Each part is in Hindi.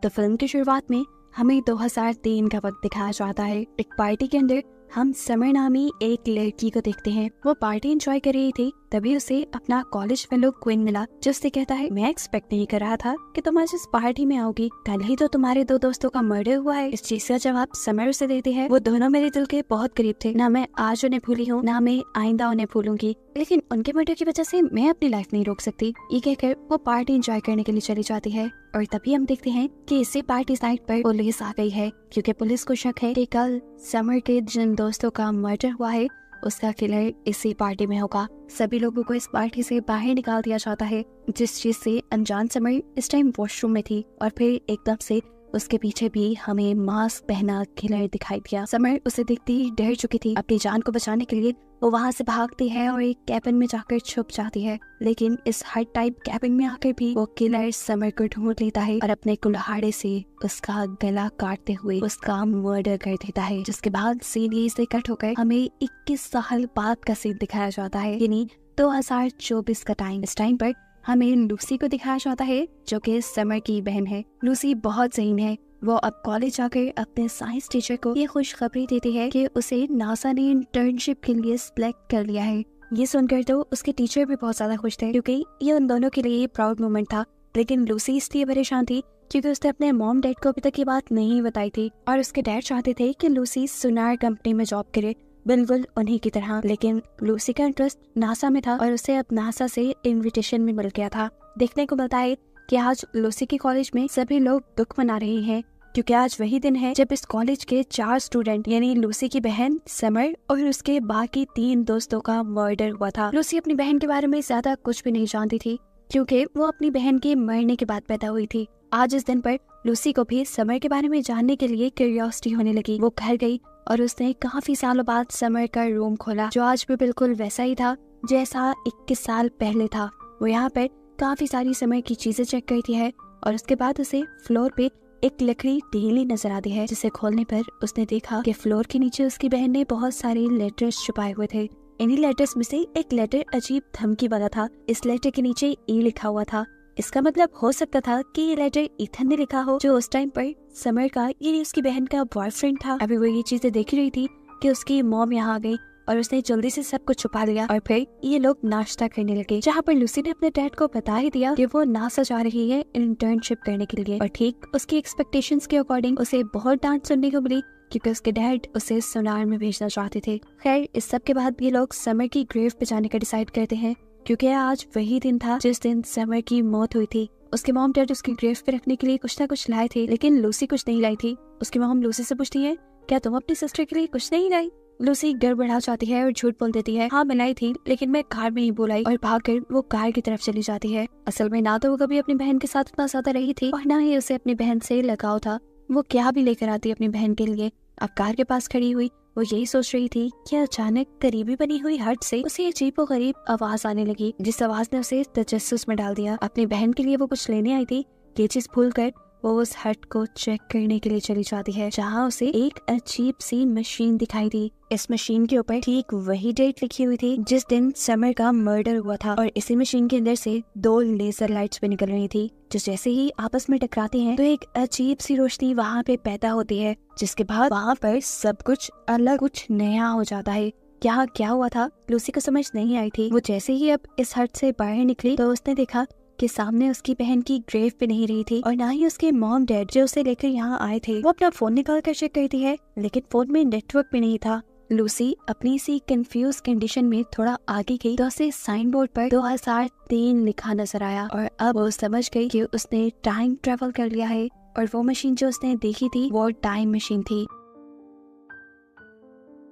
तो फिल्म की शुरुआत में हमें 2003 का वक्त दिखाया जाता है। एक पार्टी के अंदर हम समर नामी एक लड़की को देखते हैं। वो पार्टी एंजॉय कर रही थी, तभी उसे अपना कॉलेज फेलो क्विन मिला, जो उससे कहता है, मैं एक्सपेक्ट नहीं कर रहा था कि तुम आज इस पार्टी में आओगी। कल ही तो तुम्हारे 2 दोस्तों का मर्डर हुआ है। इस चीज का जवाब समर उसे देती है, वो दोनों मेरे दिल के बहुत करीब थे। ना मैं आज उन्हें भूली हूँ, ना मैं आइंदा उन्हें भूलूंगी, लेकिन उनके मर्डर की वजह से मैं अपनी लाइफ नहीं रोक सकती। ये कहकर वो पार्टी एंजॉय करने के लिए चली जाती है। और तभी हम देखते हैं कि इसी पार्टी साइट पर पुलिस आ गई है, क्योंकि पुलिस को शक है कि कल समर के जिन दोस्तों का मर्डर हुआ है उसका किलर इसी पार्टी में होगा। सभी लोगों को इस पार्टी से बाहर निकाल दिया जाता है, जिस चीज से अनजान समर इस टाइम वॉशरूम में थी, और फिर एकदम से उसके पीछे भी हमें मास्क पहना किलर दिखाई दिया। समर उसे देखते ही डर चुकी थी। अपनी जान को बचाने के लिए वो वहाँ से भागती है और एक कैबिन में जाकर छुप जाती है, लेकिन इस हट टाइप कैबिन में आकर भी वो किलर समर को ढूंढ लेता है और अपने कुल्हाड़े से उसका गला काटते हुए उसका मर्डर कर देता है। जिसके बाद सीन यही से कट होकर हमें 21 साल बाद का सीन दिखाया जाता है, यानी 2024 का टाइम। इस टाइम पर हमें लूसी को दिखाया जाता है, जो कि समर की बहन है। लूसी बहुत ज़हीन है। वो अब कॉलेज जाकर अपने साइंस टीचर को ये खुशखबरी देती है कि उसे नासा ने इंटर्नशिप के लिए सिलेक्ट कर लिया है। ये सुनकर तो उसके टीचर भी बहुत ज्यादा खुश थे, क्योंकि ये उन दोनों के लिए प्राउड मोमेंट था। लेकिन लूसी इसलिए परेशान थी क्योंकि उसने अपने मॉम डैड को अभी तक ये बात नहीं बताई थी, और उसके डैड चाहते थे कि लूसी सुनार कंपनी में जॉब करे, बिल्कुल उन्हीं की तरह। लेकिन लूसी का इंटरेस्ट नासा में था और उसे अब नासा से इनविटेशन भी मिल गया था। देखने को मिलता है कि आज लूसी के कॉलेज में सभी लोग दुख मना रहे हैं, क्योंकि आज वही दिन है जब इस कॉलेज के 4 स्टूडेंट यानी लूसी की बहन समर और उसके बाकी 3 दोस्तों का मर्डर हुआ था। लूसी अपनी बहन के बारे में ज्यादा कुछ भी नहीं जानती थी, क्योंकि वो अपनी बहन के मरने के बाद पैदा हुई थी। आज इस दिन पर लूसी को भी समर के बारे में जानने के लिए क्यूरियोसिटी होने लगी। वो घर गई और उसने काफी सालों बाद समर का रूम खोला, जो आज भी बिल्कुल वैसा ही था जैसा 21 साल पहले था। वो यहाँ पर काफी सारी समर की चीजें चेक करती है, और उसके बाद उसे फ्लोर पे एक लकड़ी ढीली नजर आती है, जिसे खोलने पर उसने देखा कि फ्लोर के नीचे उसकी बहन ने बहुत सारे लेटर्स छुपाए हुए थे। इन्हीं लेटर्स में से एक लेटर अजीब धमकी वाला था। इस लेटर के नीचे ई लिखा हुआ था। इसका मतलब हो सकता था कि ये लेटर इथन ने लिखा हो, जो उस टाइम पर समर का यानी उसकी बहन का बॉयफ्रेंड था। अभी वो ये चीजें देख रही थी कि उसकी मॉम यहाँ आ गई और उसने जल्दी से सब कुछ छुपा लिया, और फिर ये लोग नाश्ता करने लगे, जहाँ पर लूसी ने अपने डैड को बता ही दिया कि वो नासा जा रही है इंटर्नशिप करने के लिए। और ठीक उसकी एक्सपेक्टेशंस के अकॉर्डिंग उसे बहुत डांट सुनने को मिली, क्योंकि उसके डैड उसे सुनार में भेजना चाहते थे। खैर, इस सब के बाद ये लोग समर की ग्रेव पे जाने का डिसाइड करते हैं, क्योंकि आज वही दिन था जिस दिन समर की मौत हुई थी। उसके मॉम डैड उसकी ग्रेव पे रखने के लिए कुछ ना कुछ लाए थे, लेकिन लूसी कुछ नहीं लाई थी। उसकी मॉम लूसी से पूछती है, क्या तुम अपनी सिस्टर के लिए कुछ नहीं लाई? लूसी गड़बड़ा जाती है और झूठ बोल देती है, हाँ मैं लाई थी, लेकिन मैं कार में ही बोलाई, और भागकर वो कार की तरफ चली जाती है। असल में ना तो वो कभी अपनी बहन के साथ इतना ज्यादा रही थी, और ना ही उसे अपनी बहन से लगाव था। वो क्या भी लेकर आती अपनी बहन के लिए। अब कार के पास खड़ी हुई वो यही सोच रही थी कि अचानक करीबी बनी हुई हट से उसे अजीबोगरीब आवाज आने लगी, जिस आवाज ने उसे तजस्सुस में डाल दिया। अपनी बहन के लिए वो कुछ लेने आई थी, ये चीज भूलकर वो उस हट को चेक करने के लिए चली जाती है, जहाँ उसे एक अजीब सी मशीन दिखाई दी। इस मशीन के ऊपर ठीक वही डेट लिखी हुई थी जिस दिन समर का मर्डर हुआ था, और इसी मशीन के अंदर से 2 लेजर लाइट्स भी निकल रही थी, जो जैसे ही आपस में टकराती हैं तो एक अजीब सी रोशनी वहाँ पे पैदा होती है, जिसके बाद वहाँ पर सब कुछ अलग, कुछ नया हो जाता है। क्या हुआ था लूसी को समझ नहीं आई थी। वो जैसे ही अब इस हट से बाहर निकली तो उसने देखा कि सामने उसकी बहन की ग्रेव पे नहीं रही थी, और ना ही उसके मॉम डैड जो उसे लेकर यहाँ आए थे। वो अपना फोन निकाल कर चेक करती है, लेकिन फोन में नेटवर्क भी नहीं था। लूसी अपनी सी कंफ्यूज कंडीशन में थोड़ा आगे गई तो उसे साइन बोर्ड पर 2003 लिखा नजर आया, और अब वो समझ गई कि उसने टाइम ट्रेवल कर लिया है, और वो मशीन जो उसने देखी थी वो टाइम मशीन थी।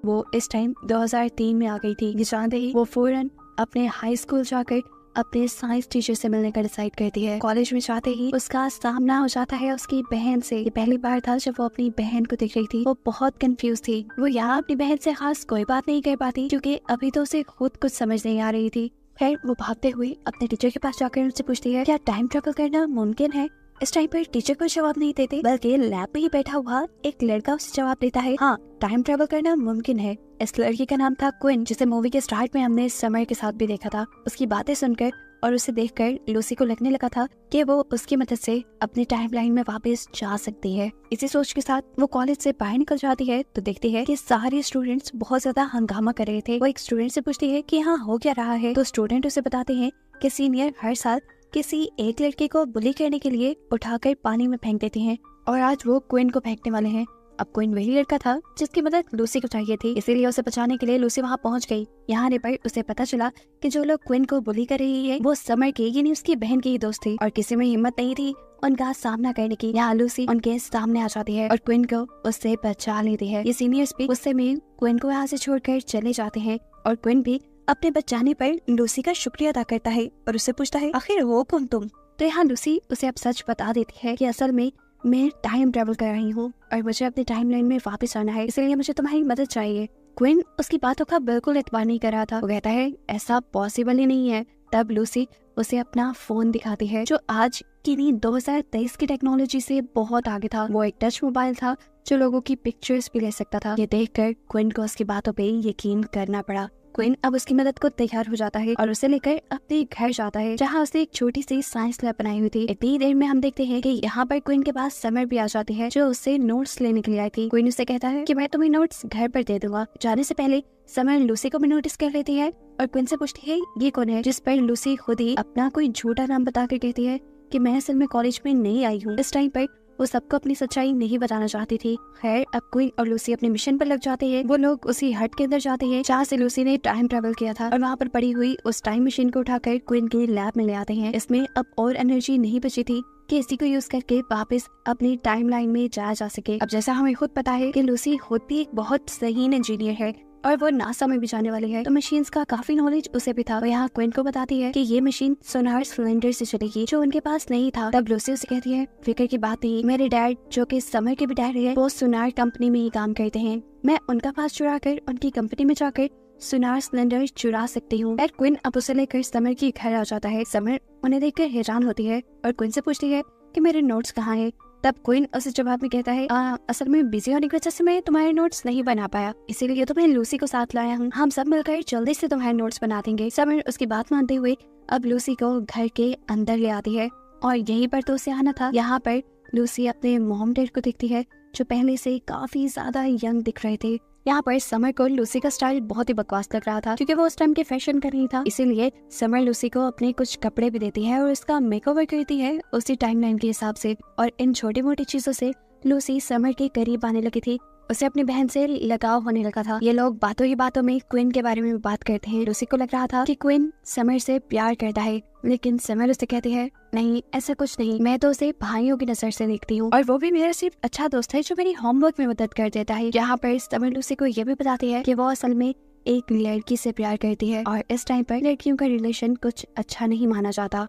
वो इस टाइम 2003 में आ गई थी। ये जानते ही वो फौरन अपने हाई स्कूल जाकर अपने साइंस टीचर से मिलने का डिसाइड करती है। कॉलेज में जाते ही उसका सामना हो जाता है उसकी बहन से। ये पहली बार था जब वो अपनी बहन को देख रही थी। वो बहुत कंफ्यूज थी। वो यहाँ अपनी बहन से खास कोई बात नहीं कर पाती, क्योंकि अभी तो उसे खुद कुछ समझ नहीं आ रही थी। फिर वो भागते हुए अपने टीचर के पास जाकर उनसे पूछती है, क्या टाइम ट्रेवल करना मुमकिन है? इस टाइम पर टीचर को जवाब नहीं देते, बल्कि लैब में ही बैठा हुआ एक लड़का उसे जवाब देता है, हाँ टाइम ट्रेवल करना मुमकिन है। इस लड़की का नाम था क्विन, जिसे मूवी के स्टार्ट में हमने समर के साथ भी देखा था। उसकी बातें सुनकर और उसे देखकर लूसी को लगने लगा था कि वो उसकी मदद से अपने टाइमलाइन में वापस जा सकती है। इसी सोच के साथ वो कॉलेज से बाहर निकल जाती है तो देखती है कि सारे स्टूडेंट्स बहुत ज्यादा हंगामा कर रहे थे। वो एक स्टूडेंट से पूछती है कि यहाँ हो क्या रहा है, तो स्टूडेंट उसे बताते हैं कि सीनियर हर साल किसी एक लड़के को बुली करने के लिए उठाकर पानी में फेंक देते हैं और आज वो क्विन को फेंकने वाले हैं। अब क्विन वही लड़का था जिसकी मदद लूसी को चाहिए थी, इसीलिए उसे बचाने के लिए लूसी वहाँ पहुँच गई। यहाँ आने पर उसे पता चला कि जो लोग क्विन को बुली कर रही है वो समर की यानी उसकी बहन की ही दोस्त थी और किसी में हिम्मत नहीं थी उनका सामना करने की। यहाँ लूसी उनके सामने आ जाती है और क्विन को उससे बचा लेती है। ये सीनियर्स भी गुस्से में क्विन को यहाँ से छोड़कर चले जाते हैं और क्विन भी अपने बचाने पर लूसी का शुक्रिया अदा करता है और उससे पूछता है आखिर हो कौन तुम। तो यहाँ लूसी उसे अब सच बता देती है कि असल में मैं टाइम ट्रेवल कर रही हूँ और मुझे अपने टाइमलाइन में वापस आना है, इसलिए मुझे तुम्हारी मदद चाहिए। क्विन उसकी बातों का बिल्कुल एतबार नहीं कर रहा था। वो कहता है ऐसा पॉसिबल ही नहीं है। तब लूसी उसे अपना फोन दिखाती है जो आज की नहीं 2023 की टेक्नोलॉजी से बहुत आगे था। वो एक टच मोबाइल था जो लोगों की पिक्चर्स भी ले सकता था। ये देखकर क्विन को उसकी बातों पे यकीन करना पड़ा। क्विन अब उसकी मदद को तैयार हो जाता है और उसे लेकर अपने घर जाता है जहाँ उसने एक छोटी सी साइंस लैब बनाई हुई थी। इतनी देर में हम देखते हैं कि यहाँ पर क्विन के पास समर भी आ जाती है जो उससे नोट्स लेने के लिए आई थी। क्विन उससे कहता है कि मैं तुम्हें नोट्स घर पर दे दूंगा। जाने से पहले समर लूसी को भी नोटिस कर लेती है और क्विन से पूछती है ये कौन है, जिस पर लूसी खुद ही अपना कोई झूठा नाम बताकर कहती है कि मैं असल में कॉलेज में नहीं आई हूँ। इस टाइम पर वो सबको अपनी सच्चाई नहीं बताना चाहती थी। खैर अब क्विन और लूसी अपने मिशन पर लग जाते हैं। वो लोग उसी हट के अंदर जाते हैं जहाँ से लूसी ने टाइम ट्रेवल किया था और वहाँ पर पड़ी हुई उस टाइम मशीन को उठाकर क्विन के लैब में ले आते हैं। इसमें अब और एनर्जी नहीं बची थी कि इसी को यूज करके वापस अपनी टाइमलाइन में जाया जा सके। अब जैसा हमें खुद पता है कि लूसी खुद भी एक बहुत सही इंजीनियर है और वो नासा में भी जाने वाली है, तो मशीन्स का काफी नॉलेज उसे भी था। वो यहाँ क्विन को बताती है कि ये मशीन सोनार सिलेंडर से चलेगी जो उनके पास नहीं था। तब लूसी उसे कहती है फिक्र की बात नहीं, मेरे डैड जो कि समर के भी डैड है वो सोनार कंपनी में ही काम करते हैं। मैं उनका पास चुरा कर उनकी कंपनी में जाकर सोनार सिलेंडर चुरा सकती हूँ। क्विन अब उसे लेकर समर की घर आ जाता है। समर उन्हें देखकर हैरान होती है और क्विन से पूछती है कि मेरे नोट्स कहाँ है। तब क्विन उसे जवाब में कहता है असल में बिजी होने की वजह से मैं तुम्हारे नोट्स नहीं बना पाया, इसीलिए तो मैं लूसी को साथ लाया हूँ। हम सब मिलकर जल्दी से तुम्हारे नोट्स बना देंगे। समर उसकी बात मानते हुए अब लूसी को घर के अंदर ले आती है और यहीं पर तो उसे आना था। यहाँ पर लूसी अपने मॉम डैड को देखती है जो पहले से काफी ज्यादा यंग दिख रहे थे। यहाँ पर समर को लूसी का स्टाइल बहुत ही बकवास लग रहा था क्योंकि वो उस टाइम के फैशन कर रही था, इसीलिए समर लूसी को अपने कुछ कपड़े भी देती है और उसका मेकओवर करती है उसी टाइमलाइन के हिसाब से। और इन छोटी मोटी चीजों से लूसी समर के करीब आने लगी थी। उसे अपनी बहन से लगाव होने लगा था। ये लोग बातों ही बातों में क्विन के बारे में बात करते हैं। लूसी को लग रहा था कि क्विन समर से प्यार करता है, लेकिन समर उसे कहती है नहीं ऐसा कुछ नहीं, मैं तो उसे भाइयों की नजर से देखती हूँ और वो भी मेरा सिर्फ अच्छा दोस्त है जो मेरी होमवर्क में मदद कर देता है। यहाँ पर समर लूसी को ये भी बताती है कि वो असल में एक लड़की से प्यार करती है और इस टाइम पर लड़कियों का रिलेशन कुछ अच्छा नहीं माना जाता।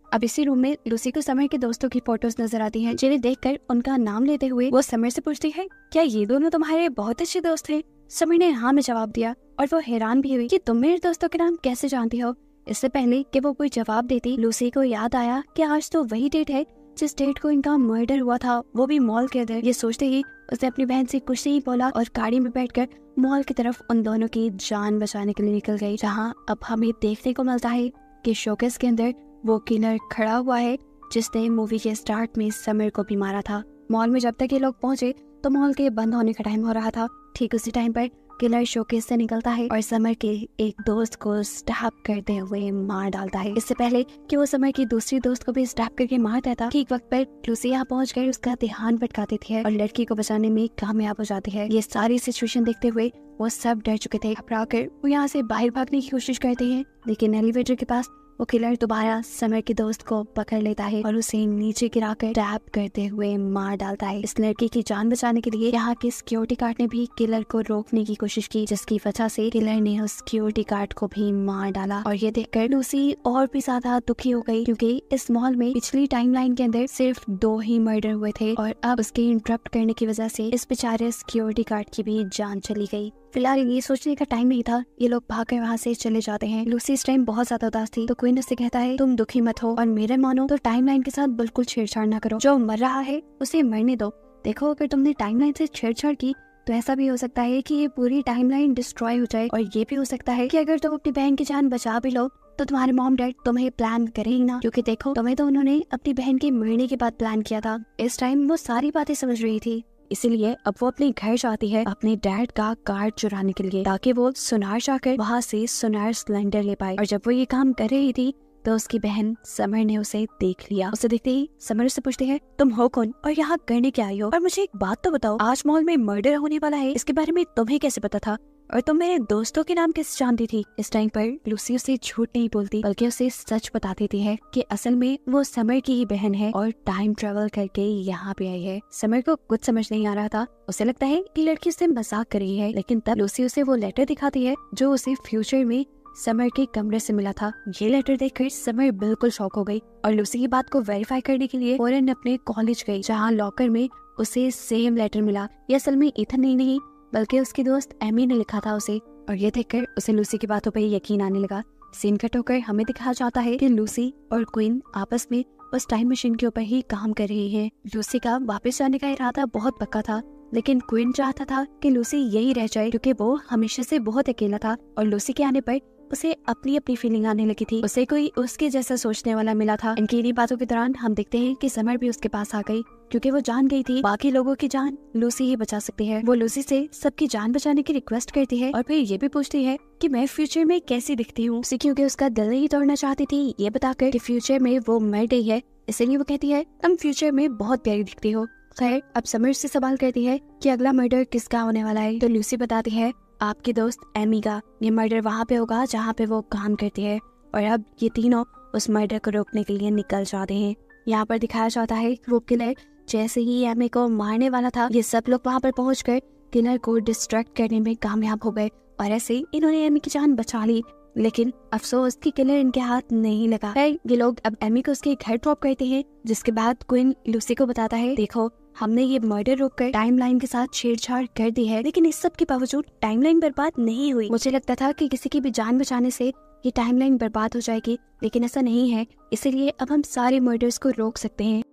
अब इसी रूम में लूसी को समर के दोस्तों की फोटोज नजर आती हैं, जिन्हें देखकर उनका नाम लेते हुए वो समर से पूछती है क्या ये दोनों तुम्हारे बहुत अच्छे दोस्त हैं? समर ने हाँ में जवाब दिया और वो हैरान भी हुई कि तुम मेरे दोस्तों के नाम कैसे जानती हो। इससे पहले कि वो कोई जवाब देती लूसी को याद आया कि आज तो वही डेट है जिस डेट को इनका मर्डर हुआ था, वो भी मॉल के अंदर। ये सोचते ही उसने अपनी बहन से कुछ नहीं बोला और गाड़ी में बैठकर मॉल की तरफ उन दोनों की जान बचाने के लिए निकल गई। जहाँ अब हमें देखने को मिलता है कि शोकेस के अंदर वो किलर खड़ा हुआ है जिसने मूवी के स्टार्ट में समर को भी मारा था। मॉल में जब तक ये लोग पहुंचे तो मॉल के बंद होने का टाइम हो रहा था। ठीक उसी टाइम पर किलर शोकेस से निकलता है और समर के एक दोस्त को स्टैब करते हुए मार डालता है। इससे पहले कि वो समर की दूसरी दोस्त को भी स्टैब करके मार देता, ठीक वक्त पर लूसी यहाँ पहुँच कर उसका ध्यान भटका देती है और लड़की को बचाने में कामयाब हो जाती है। ये सारी सिचुएशन देखते हुए वो सब डर चुके थे। घबरा कर वो यहाँ से बाहर भागने की कोशिश करते हैं, लेकिन एलिवेटर के पास वो किलर दोबारा समर के दोस्त को पकड़ लेता है और उसे नीचे गिराकर टैप करते हुए मार डालता है। इस लड़की की जान बचाने के लिए यहाँ के सिक्योरिटी गार्ड ने भी किलर को रोकने की कोशिश की, जिसकी वजह से किलर ने उस सिक्योरिटी गार्ड को भी मार डाला। और ये देखकर लूसी और भी ज्यादा दुखी हो गई क्योंकि इस मॉल में पिछली टाइमलाइन के अंदर सिर्फ 2 ही मर्डर हुए थे और अब उसके इंटरप्ट करने की वजह से इस बेचारे सिक्योरिटी गार्ड की भी जान चली गई। फिलहाल ये सोचने का टाइम नहीं था, ये लोग भागकर वहाँ से चले जाते हैं। लूसी इस टाइम बहुत ज्यादा उदास थी तो क्वीन उससे कहता है तुम दुखी मत हो और मेरे मानो तो टाइमलाइन के साथ बिल्कुल छेड़छाड़ ना करो। जो मर रहा है उसे मरने दो। देखो अगर तुमने टाइमलाइन से छेड़छाड़ की तो ऐसा भी हो सकता है कि ये पूरी टाइमलाइन डिस्ट्रॉय हो जाए, और ये भी हो सकता है कि अगर तुम अपनी बहन की जान बचा भी लो तो तुम्हारे मॉम डैड तुम्हें प्लान करे ही ना, क्योंकि देखो तुम्हें तो उन्होंने अपनी बहन के मरने के बाद प्लान किया था। इस टाइम वो सारी बातें समझ रही थी, इसीलिए अब वो अपने घर जाती है अपने डैड का कार्ड चुराने के लिए, ताकि वो सुनार जाकर वहाँ से सुनार सिलेंडर ले पाए। और जब वो ये काम कर रही थी तो उसकी बहन समर ने उसे देख लिया। उसे देखते ही समर से पूछते हैं, तुम हो कौन और यहाँ करने क्या आई हो? और मुझे एक बात तो बताओ, आज मॉल में मर्डर होने वाला है, इसके बारे में तुम्हें कैसे पता था? और तुम मेरे दोस्तों के नाम कैसे जानती थी? इस टाइम पर लूसी उसे झूठ नहीं बोलती, बल्कि उसे सच बता देती है कि असल में वो समर की ही बहन है और टाइम ट्रेवल करके यहाँ पे आई है। समर को कुछ समझ नहीं आ रहा था, उसे लगता है कि लड़की उससे मजाक कर रही है, लेकिन तब लूसी उसे वो लेटर दिखाती है जो उसे फ्यूचर में समर के कमरे से मिला था। ये लेटर देखकर समर बिल्कुल शॉक हो गई और लूसी की बात को वेरीफाई करने के लिए फौरन अपने कॉलेज गई, जहाँ लॉकर में उसे सेम लेटर मिला। ये असल में इथन ही नहीं बल्कि उसकी दोस्त एमी ने लिखा था उसे, और ये देखकर उसे लूसी की बातों पर यकीन आने लगा। सीन कट होकर हमें दिखाया जाता है कि लूसी और क्वीन आपस में उस टाइम मशीन के ऊपर ही काम कर रही है। लूसी का वापस जाने का इरादा बहुत पक्का था, लेकिन क्वीन चाहता था कि लूसी यही रह जाए, क्योंकि वो हमेशा से बहुत अकेला था और लूसी के आने पर उसे अपनी अपनी फीलिंग आने लगी थी। उसे कोई उसके जैसा सोचने वाला मिला था। इनकी इन्हीं बातों के दौरान हम देखते हैं कि समर भी उसके पास आ गई, क्योंकि वो जान गई थी बाकी लोगों की जान लूसी ही बचा सकती है। वो लूसी से सबकी जान बचाने की रिक्वेस्ट करती है और फिर ये भी पूछती है कि मैं फ्यूचर में कैसी दिखती हूँ, क्योंकि उसका दिल नहीं तोड़ना चाहती थी ये बताकर कि फ्यूचर में वो मर गई है, इसलिए वो कहती है तुम फ्यूचर में बहुत प्यारी दिखती हो। खैर अब समर से सवाल करती है कि अगला मर्डर किसका होने वाला है, तो लूसी बताती है आपकी दोस्त एमी का। ये मर्डर वहाँ पे होगा जहाँ पे वो काम करती है, और अब ये तीनों उस मर्डर को रोकने के लिए निकल जाते हैं। यहाँ पर दिखाया जाता है वो किलर जैसे ही एमी को मारने वाला था, ये सब लोग वहाँ पर पहुंचकर किलर को डिस्ट्रैक्ट करने में कामयाब हो गए और ऐसे इन्होंने एमी की जान बचा ली। लेकिन अफसोस कि किलर इनके हाथ नहीं लगा। ये लोग अब एमी को उसके घर ड्रॉप करते हैं, जिसके बाद क्वीन लूसी को बताता है देखो हमने ये मर्डर रोककर टाइमलाइन के साथ छेड़छाड़ कर दी है, लेकिन इस सब के बावजूद टाइमलाइन बर्बाद नहीं हुई। मुझे लगता था कि किसी की भी जान बचाने से ये टाइमलाइन बर्बाद हो जाएगी, लेकिन ऐसा नहीं है, इसीलिए अब हम सारे मर्डर्स को रोक सकते हैं।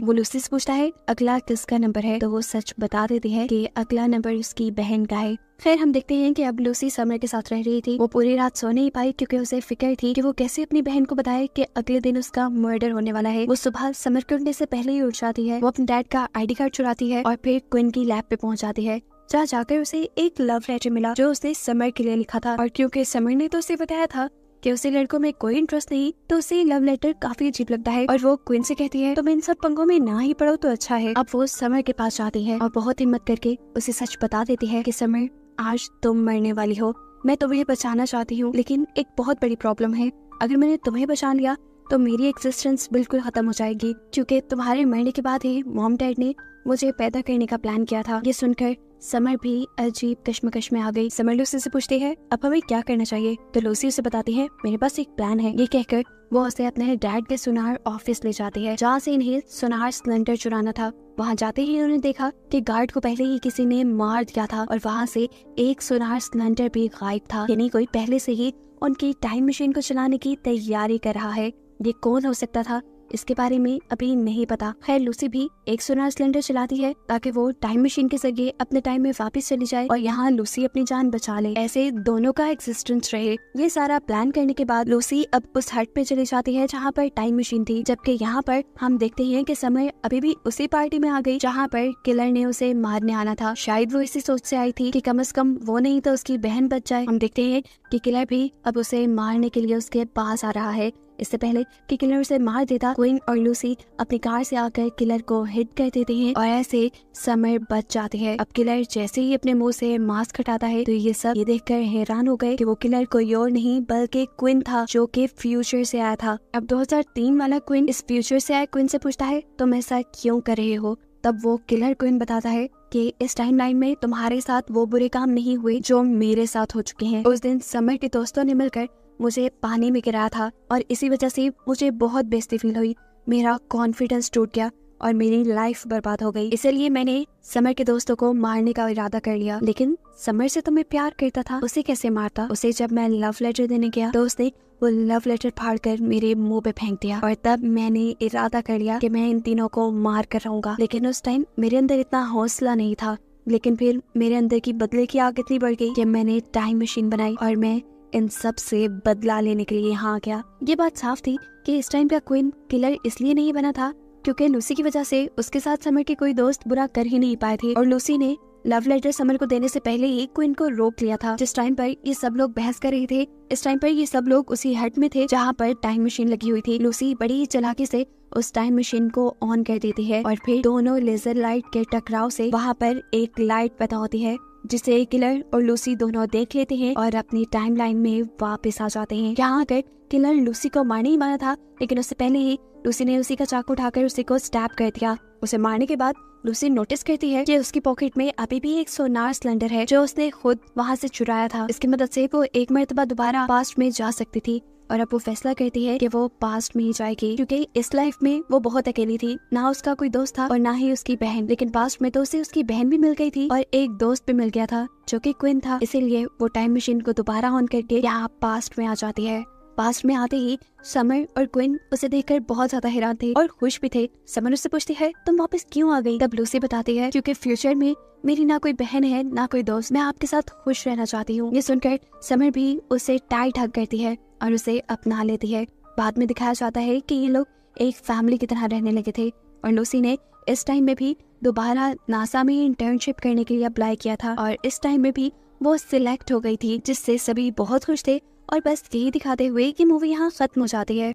वो लूसी से पूछता है अगला किसका नंबर है, तो वो सच बता देती है कि अगला नंबर उसकी बहन का है। फिर हम देखते हैं कि अब लूसी समर के साथ रह रही थी। वो पूरी रात सो नहीं पाई क्योंकि उसे फिक्र थी कि वो कैसे अपनी बहन को बताए कि अगले दिन उसका मर्डर होने वाला है। वो सुबह समर के उठने से पहले ही उठ जाती है। वो अपने डैड का आईडी कार्ड चुराती है और फिर क्वीन की लैब पे पहुंच जाती है, जहाँ जाकर उसे एक लव लेटर मिला जो उसने समर के लिए लिखा था। और क्योंकि समर ने तो उसे बताया था कि उसे लड़कों में कोई इंटरेस्ट नहीं, तो उसे लव लेटर काफी अजीब लगता है और वो क्वीन से कहती है तुम इन सब पंगों में ना ही पढ़ो तो अच्छा है। अब वो समर के पास जाती है और बहुत हिम्मत करके उसे सच बता देती है कि समर आज तुम मरने वाली हो, मैं तुम्हें बचाना चाहती हूँ, लेकिन एक बहुत बड़ी प्रॉब्लम है, अगर मैंने तुम्हें बचा लिया तो मेरी एग्जिस्टेंस बिल्कुल खत्म हो जाएगी, क्योंकि तुम्हारे मरने के बाद ही मॉम डैड ने मुझे पैदा करने का प्लान किया था। ये सुनकर समर भी अजीब कश्मकश में आ गई। समर लूसी से पूछती है अब हमें क्या करना चाहिए, तो लूसी उसे बताती है मेरे पास एक प्लान है। ये कहकर वो उसे अपने डैड के सुनार ऑफिस ले जाती है, जहाँ से इन्हें सुनार सिलेंडर चुराना था। वहाँ जाते ही उन्होंने देखा कि गार्ड को पहले ही किसी ने मार दिया था और वहाँ से एक सुनार सिलेंडर भी गायब था, यानी कोई पहले से ही उनकी टाइम मशीन को चलाने की तैयारी कर रहा है। ये कौन हो सकता था इसके बारे में अभी नहीं पता। खैर लूसी भी एक सुनार सिलेंडर चलाती है ताकि वो टाइम मशीन के जरिए अपने टाइम में वापस चली जाए और यहाँ लूसी अपनी जान बचा ले, ऐसे दोनों का एग्जिस्टेंस रहे। ये सारा प्लान करने के बाद लूसी अब उस हट पे चली जाती है जहाँ पर टाइम मशीन थी, जबकि यहाँ पर हम देखते हैं कि समय अभी भी उसी पार्टी में आ गई जहाँ पर किलर ने उसे मारने आना था। शायद वो इसी सोच से आई थी कि कम से कम वो नहीं तो उसकी बहन बच जाए। हम देखते हैं कि किलर भी अब उसे मारने के लिए उसके पास आ रहा है। इससे पहले कि किलर उसे मार देता, क्वीन और लूसी अपनी कार से आकर किलर को हिट कर देते हैं और ऐसे समर बच जाते हैं। अब किलर जैसे ही अपने मुंह से मास्क हटाता है तो ये सब ये देखकर हैरान हो गए कि वो किलर कोई और नहीं बल्कि क्वीन था, जो कि फ्यूचर से आया था। अब 2003 वाला क्वीन इस फ्यूचर से आया क्वीन से पूछता है तुम ऐसा क्यों कर रहे हो। तब वो किलर क्वीन बताता है कि इस टाइमलाइन में तुम्हारे साथ वो बुरे काम नहीं हुए जो मेरे साथ हो चुके हैं। उस दिन समर के दोस्तों ने मिलकर मुझे पानी में गिराया था और इसी वजह से मुझे बहुत बेइज्जती फील हुई, मेरा कॉन्फिडेंस टूट गया और मेरी लाइफ बर्बाद हो गई। इसलिए मैंने समर के दोस्तों को मारने का इरादा कर लिया। लेकिन समर से तो मैं प्यार करता था, उसे कैसे मारता? उसे जब मैं लव लेटर देने गया तो उसने वो लव लेटर फाड़कर मेरे मुंह पे फेंक दिया और तब मैंने इरादा कर लिया कि मैं इन तीनों को मार कर रहूंगा। लेकिन उस टाइम मेरे अंदर इतना हौसला नहीं था। लेकिन फिर मेरे अंदर की बदले की आग इतनी बढ़ गई कि मैंने टाइम मशीन बनाई और मैं इन सब से बदला लेने के लिए यहाँ आ गया। ये बात साफ थी कि इस टाइम का क्वीन किलर इसलिए नहीं बना था क्योंकि लूसी की वजह से उसके साथ समर के कोई दोस्त बुरा कर ही नहीं पाए थे और लूसी ने लव लेटर समर को देने से पहले ही क्वीन को रोक लिया था। जिस टाइम पर ये सब लोग बहस कर रहे थे, इस टाइम पर ये सब लोग उसी हट में थे जहाँ पर टाइम मशीन लगी हुई थी। लूसी बड़ी ही चालाकी से उस टाइम मशीन को ऑन कर देती है और फिर दोनों लेजर लाइट के टकराव से वहाँ पर एक लाइट पैदा होती है जिसे किलर और लूसी दोनों देख लेते हैं और अपनी टाइमलाइन में वापस आ जाते हैं। यहाँ आकर किलर लूसी को मारने ही वाला था, लेकिन उससे पहले ही लूसी ने उसी का चाकू उठाकर उसी को स्टैब कर दिया। उसे मारने के बाद लूसी नोटिस करती है कि उसकी पॉकेट में अभी भी एक सोनार सिलेंडर है जो उसने खुद वहाँ से चुराया था। इसकी मदद से वो एक मर्तबा दोबारा पास्ट में जा सकती थी और अब वो फैसला करती है कि वो पास्ट में ही जाएगी क्योंकि इस लाइफ में वो बहुत अकेली थी। ना उसका कोई दोस्त था और ना ही उसकी बहन। लेकिन पास्ट में तो उसे उसकी बहन भी मिल गई थी और एक दोस्त भी मिल गया था जो कि क्वीन था। इसीलिए वो टाइम मशीन को दोबारा ऑन करके यहाँ पास्ट में आ जाती है। पास्ट में आते ही समर और क्वीन उसे देखकर बहुत ज्यादा हैरान थे और खुश भी थे। समर उससे पूछती है तुम वापस क्यों आ गई? तब लूसी बताती है क्योंकि फ्यूचर में मेरी ना कोई बहन है ना कोई दोस्त, मैं आपके साथ खुश रहना चाहती हूँ। ये सुनकर समर भी उसे टाइट हग करती है और उसे अपना लेती है। बाद में दिखाया जाता है कि ये लोग एक फैमिली की तरह रहने लगे थे और लूसी ने इस टाइम में भी दोबारा नासा में इंटर्नशिप करने के लिए अप्लाई किया था और इस टाइम में भी वो सिलेक्ट हो गई थी, जिससे सभी बहुत खुश थे। और बस यही दिखाते हुए कि मूवी यहाँ खत्म हो जाती है।